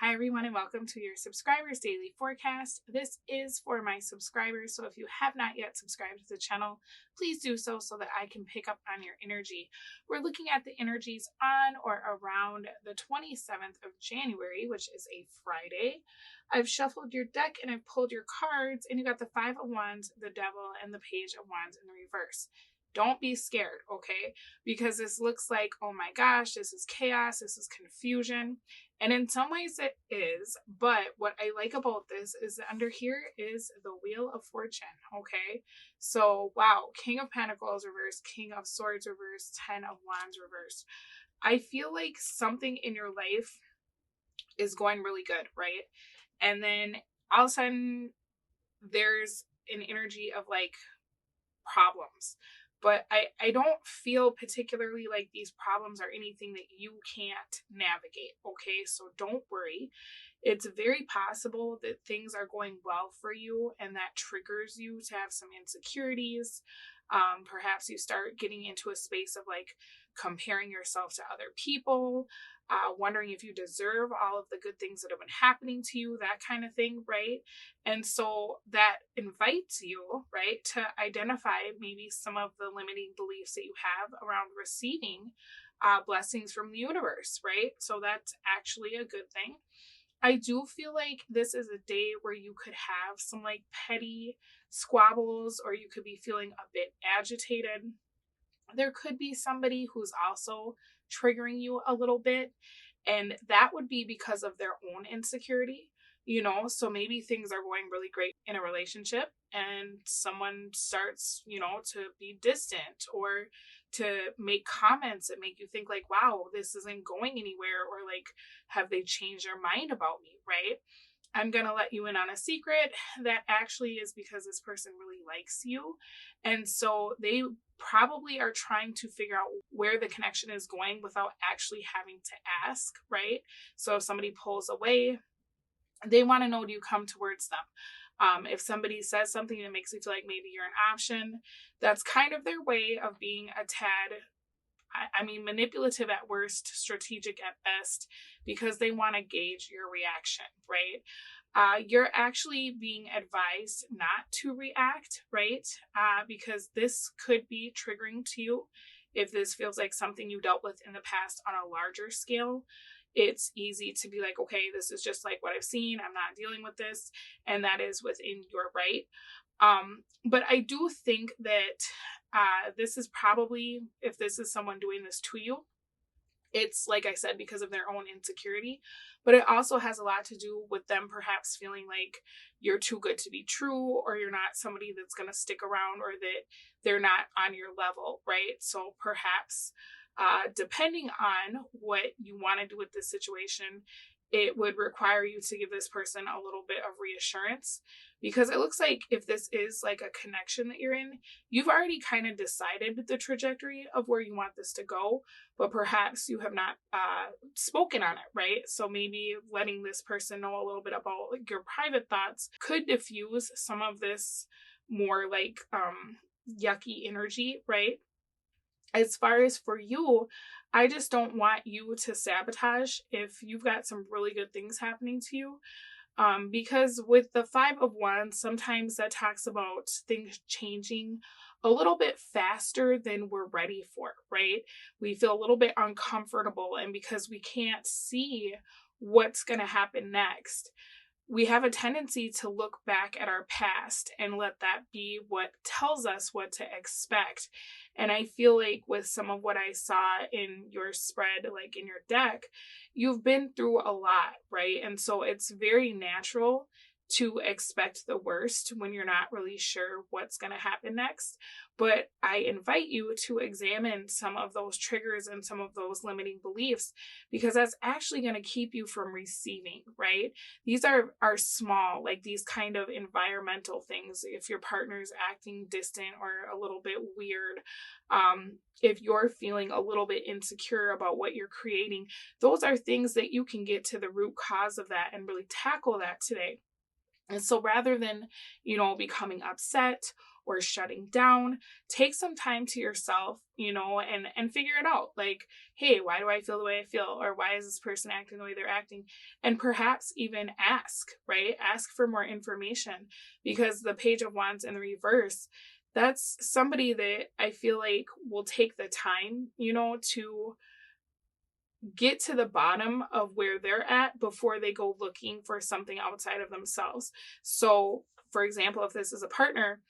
Hi, everyone, and welcome to your Subscribers Daily Forecast. This is for my subscribers, so if you have not yet subscribed to the channel, please do so that I can pick up on your energy. We're looking at the energies on or around the 27th of January, which is a Friday. I've shuffled your deck and I've pulled your cards, and you got the Five of Wands, the Devil, and the Page of Wands in the reverse. Don't be scared, okay? Because this looks like, oh my gosh, this is chaos, this is confusion. And in some ways it is, but what I like about this is that under here is the Wheel of Fortune, okay? So, wow, King of Pentacles reversed, King of Swords reversed, Ten of Wands reversed. I feel like something in your life is going really good, right? And then all of a sudden there's an energy of like problems. But I don't feel particularly like these problems are anything that you can't navigate, okay? So don't worry. It's very possible that things are going well for you and that triggers you to have some insecurities. Perhaps you start getting into a space of like comparing yourself to other people, wondering if you deserve all of the good things that have been happening to you, that kind of thing, right? And so that invites you, right, to identify maybe some of the limiting beliefs that you have around receiving blessings from the universe, right? So that's actually a good thing. I do feel like this is a day where you could have some like petty squabbles, or you could be feeling a bit agitated. There could be somebody who's also triggering you a little bit, and that would be because of their own insecurity, you know? So maybe things are going really great in a relationship and someone starts, to be distant or to make comments that make you think like, wow, this isn't going anywhere, or like, have they changed their mind about me, right? I'm going to let you in on a secret. That actually is because this person really likes you. And so they probably are trying to figure out where the connection is going without actually having to ask, right? So if somebody pulls away, they want to know, do you come towards them? If somebody says something that makes you feel like maybe you're an option, that's kind of their way of being a tad, I mean, manipulative at worst, strategic at best, because they want to gauge your reaction, right? You're actually being advised not to react, right? Because this could be triggering to you. If this feels like something you dealt with in the past on a larger scale, it's easy to be like, okay, this is just like what I've seen. I'm not dealing with this. And that is within your right. But I do think that this is probably, if this is someone doing this to you, it's like I said, because of their own insecurity, but it also has a lot to do with them perhaps feeling like you're too good to be true, or you're not somebody that's going to stick around, or that they're not on your level, right? So perhaps, depending on what you want to do with this situation, it would require you to give this person a little bit of reassurance, because it looks like if this is like a connection that you're in, you've already kind of decided the trajectory of where you want this to go, but perhaps you have not spoken on it, right? So maybe letting this person know a little bit about like your private thoughts could diffuse some of this more like yucky energy, right? As far as for you, I just don't want you to sabotage if you've got some really good things happening to you. Because with the Five of Wands, sometimes that talks about things changing a little bit faster than we're ready for, right? We feel a little bit uncomfortable, and because we can't see what's going to happen next, we have a tendency to look back at our past and let that be what tells us what to expect. And I feel like with some of what I saw in your spread, like in your deck, you've been through a lot, right? And so it's very natural to expect the worst when you're not really sure what's going to happen next. But I invite you to examine some of those triggers and some of those limiting beliefs, because that's actually going to keep you from receiving, right? These are small, like these kind of environmental things. If your partner's acting distant or a little bit weird, if you're feeling a little bit insecure about what you're creating, those are things that you can get to the root cause of that and really tackle that today. And so rather than, becoming upset or shutting down, take some time to yourself, and figure it out. Like, hey, why do I feel the way I feel? Or why is this person acting the way they're acting? And perhaps even ask, right? Ask for more information, because the Page of Wands in the reverse, that's somebody that I feel like will take the time, to get to the bottom of where they're at before they go looking for something outside of themselves. So, for example, if this is a partner,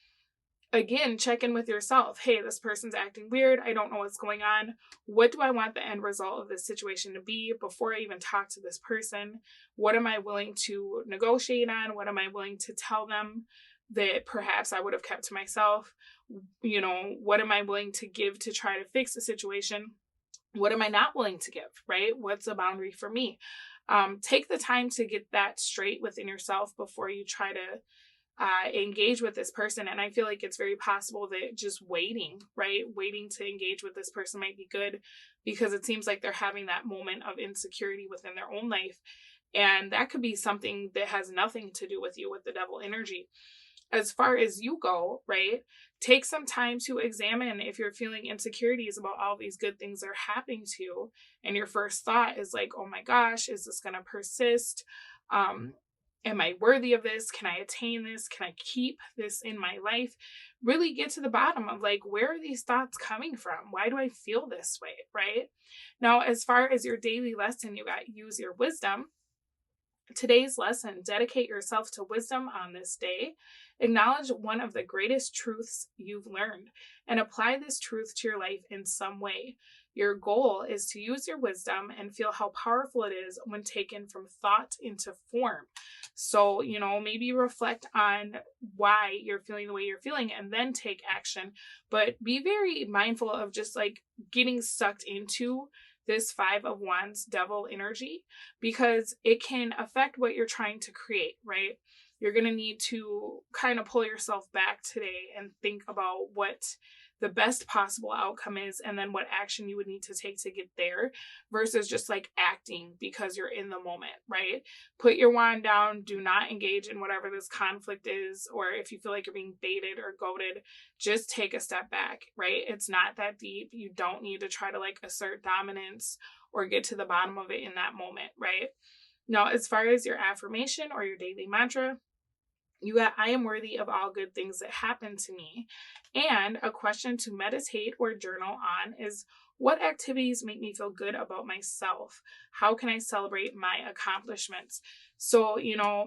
again, check in with yourself. Hey, this person's acting weird. I don't know what's going on. What do I want the end result of this situation to be before I even talk to this person? What am I willing to negotiate on? What am I willing to tell them that perhaps I would have kept to myself? What am I willing to give to try to fix the situation? What am I not willing to give, right? What's a boundary for me? Take the time to get that straight within yourself before you try to engage with this person. And I feel like it's very possible that just waiting to engage with this person might be good, because it seems like they're having that moment of insecurity within their own life. And that could be something that has nothing to do with you, with the Devil energy. As far as you go, right, take some time to examine if you're feeling insecurities about all these good things that are happening to you. And your first thought is like, oh my gosh, is this going to persist? Am I worthy of this? Can I attain this? Can I keep this in my life? Really get to the bottom of like, where are these thoughts coming from? Why do I feel this way, right? Now, as far as your daily lesson, you got use your wisdom. Today's lesson, dedicate yourself to wisdom on this day. Acknowledge one of the greatest truths you've learned and apply this truth to your life in some way. Your goal is to use your wisdom and feel how powerful it is when taken from thought into form. So, maybe reflect on why you're feeling the way you're feeling and then take action. But be very mindful of just like getting sucked into this Five of Wands Devil energy, because it can affect what you're trying to create, right? You're going to need to kind of pull yourself back today and think about what the best possible outcome is, and then what action you would need to take to get there, versus just like acting because you're in the moment, right? Put your wand down. Do not engage in whatever this conflict is, or if you feel like you're being baited or goaded, just take a step back, right? It's not that deep. You don't need to try to like assert dominance or get to the bottom of it in that moment, right? Now, as far as your affirmation or your daily mantra, you got, I am worthy of all good things that happen to me. And a question to meditate or journal on is, what activities make me feel good about myself? How can I celebrate my accomplishments? So,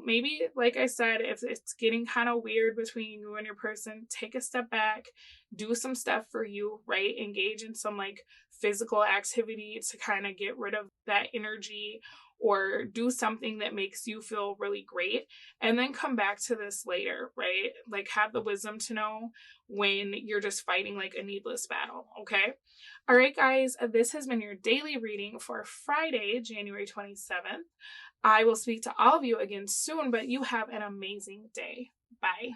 maybe, like I said, if it's getting kind of weird between you and your person, take a step back, do some stuff for you, right? Engage in some like physical activity to kind of get rid of that energy, or do something that makes you feel really great, and then come back to this later, right? Like, have the wisdom to know when you're just fighting like a needless battle, okay? All right, guys, this has been your daily reading for Friday, January 27th. I will speak to all of you again soon, but you have an amazing day. Bye.